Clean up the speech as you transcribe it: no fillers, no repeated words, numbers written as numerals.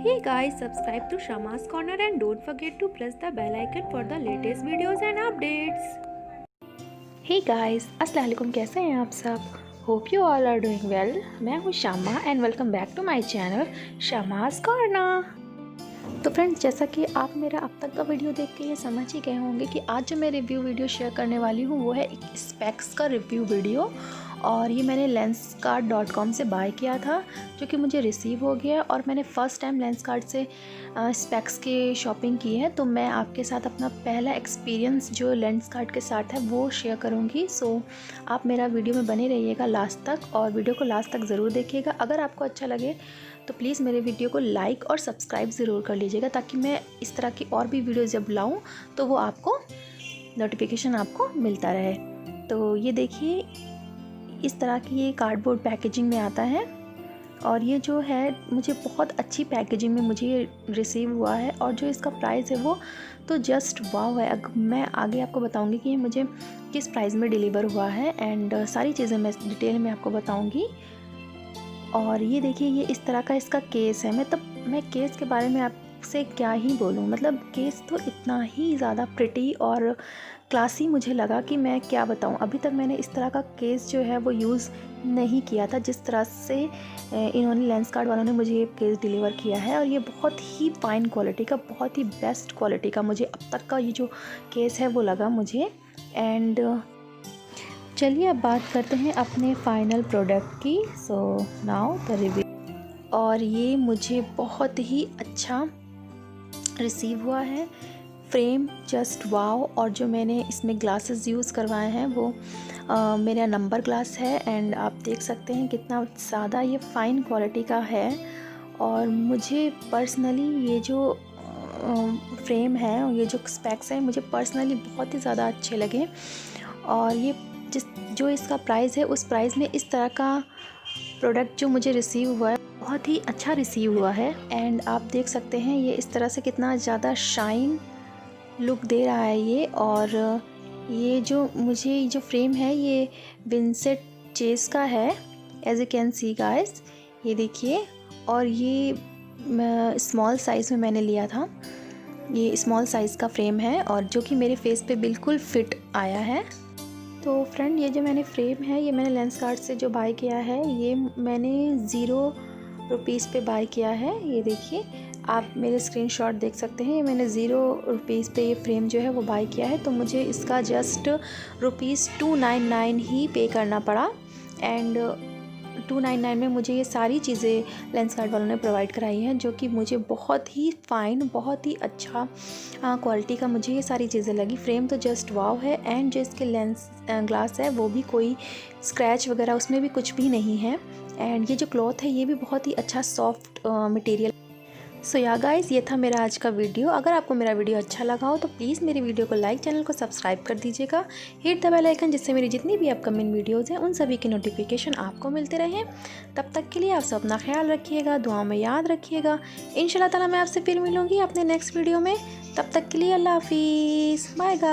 Hey guys, subscribe to Shama's Corner and don't forget to press the bell icon for the latest videos and updates. Hey guys, अस्सलाम वालेकुम, कैसे हैं आप सब? Hope you all are doing well. मैं हूँ Shama and welcome back to my channel Shama's corner. तो friends, जैसा कि आप मेरा अब तक का वीडियो देख के ये समझ ही गए होंगे कि आज जो मैं रिव्यू वीडियो शेयर करने वाली हूँ वो है एक स्पेक्स का रिव्यू वीडियो। और ये मैंने lenskartcom से बाय किया था, जो कि मुझे रिसीव हो गया। और मैंने फ़र्स्ट टाइम लेंसकार्ट से स्पेक्स की शॉपिंग की है, तो मैं आपके साथ अपना पहला एक्सपीरियंस जो लेंसकार्ट के साथ है वो शेयर करूँगी। सो आप मेरा वीडियो में बने रहिएगा लास्ट तक, और वीडियो को लास्ट तक ज़रूर देखिएगा। अगर आपको अच्छा लगे तो प्लीज़ मेरे वीडियो को लाइक और सब्सक्राइब ज़रूर कर लीजिएगा, ताकि मैं इस तरह की और भी वीडियो जब लाऊँ तो वो आपको नोटिफिकेशन आपको मिलता रहे। तो ये देखिए, इस तरह की ये कार्डबोर्ड पैकेजिंग में आता है, और ये जो है मुझे बहुत अच्छी पैकेजिंग में मुझे ये रिसीव हुआ है। और जो इसका प्राइस है वो तो जस्ट वाव है। मैं आगे आपको बताऊंगी कि ये मुझे किस प्राइस में डिलीवर हुआ है, एंड सारी चीज़ें मैं डिटेल में आपको बताऊंगी। और ये देखिए, ये इस तरह का इसका केस है। मैं केस के बारे में आपसे क्या ही बोलूँ, मतलब केस तो इतना ही ज़्यादा प्रिटी और क्लासी मुझे लगा कि मैं क्या बताऊं। अभी तक मैंने इस तरह का केस जो है वो यूज़ नहीं किया था, जिस तरह से इन्होंने लेंसकार्ट वालों ने मुझे ये केस डिलीवर किया है। और ये बहुत ही फाइन क्वालिटी का, बहुत ही बेस्ट क्वालिटी का मुझे अब तक का ये जो केस है वो लगा मुझे। एंड चलिए अब बात करते हैं अपने फाइनल प्रोडक्ट की। So now the review. और ये मुझे बहुत ही अच्छा रिसीव हुआ है। फ्रेम जस्ट वाव। और जो मैंने इसमें ग्लासेस यूज़ करवाए हैं वो मेरा नंबर ग्लास है, एंड आप देख सकते हैं कितना ज़्यादा ये फ़ाइन क्वालिटी का है। और मुझे पर्सनली ये जो फ्रेम है और ये जो स्पेक्स है मुझे पर्सनली बहुत ही ज़्यादा अच्छे लगे। और ये जो इसका प्राइस है, उस प्राइस में इस तरह का प्रोडक्ट जो मुझे रिसीव हुआ है बहुत ही अच्छा रिसीव हुआ है। एंड आप देख सकते हैं ये इस तरह से कितना ज़्यादा शाइन लुक दे रहा है ये। और ये जो फ्रेम है ये विंसेंट चेस का है, as you can see guys, ये देखिए। और ये स्मॉल साइज़ में मैंने लिया था। ये स्मॉल साइज़ का फ्रेम है और जो कि मेरे फेस पे बिल्कुल फिट आया है। तो फ्रेंड, ये जो मैंने फ्रेम है ये मैंने लेंसकार्ट से जो बाय किया है, ये मैंने ₹0 पे बाय किया है। ये देखिए, आप मेरे स्क्रीनशॉट देख सकते हैं। ये मैंने ₹0 पे ये फ्रेम जो है वो बाय किया है, तो मुझे इसका जस्ट ₹299 ही पे करना पड़ा। एंड 299 में मुझे ये सारी चीज़ें लेंसकार्ट वालों ने प्रोवाइड कराई हैं, जो कि मुझे बहुत ही फ़ाइन, बहुत ही अच्छा क्वालिटी का मुझे ये सारी चीज़ें लगी। फ्रेम तो जस्ट वाव है, एंड जो इसके लेंस ग्लास है वो भी कोई स्क्रैच वगैरह उसमें भी कुछ भी नहीं है। एंड ये जो क्लॉथ है ये भी बहुत ही अच्छा सॉफ्ट मटेरियल। सो या गाइस, ये था मेरा आज का वीडियो। अगर आपको मेरा वीडियो अच्छा लगा हो तो प्लीज़ मेरी वीडियो को लाइक, चैनल को सब्सक्राइब कर दीजिएगा। हिट द बेल आइकन, जिससे मेरी जितनी भी अपकमिंग वीडियोज़ हैं उन सभी की नोटिफिकेशन आपको मिलते रहें। तब तक के लिए आप सब अपना ख्याल रखिएगा, दुआ में याद रखिएगा। इंशाल्लाह ताला मैं आपसे फिर मिलूँगी अपने नेक्स्ट वीडियो में। तब तक के लिए अल्लाह हाफिज़, बाय गाइस।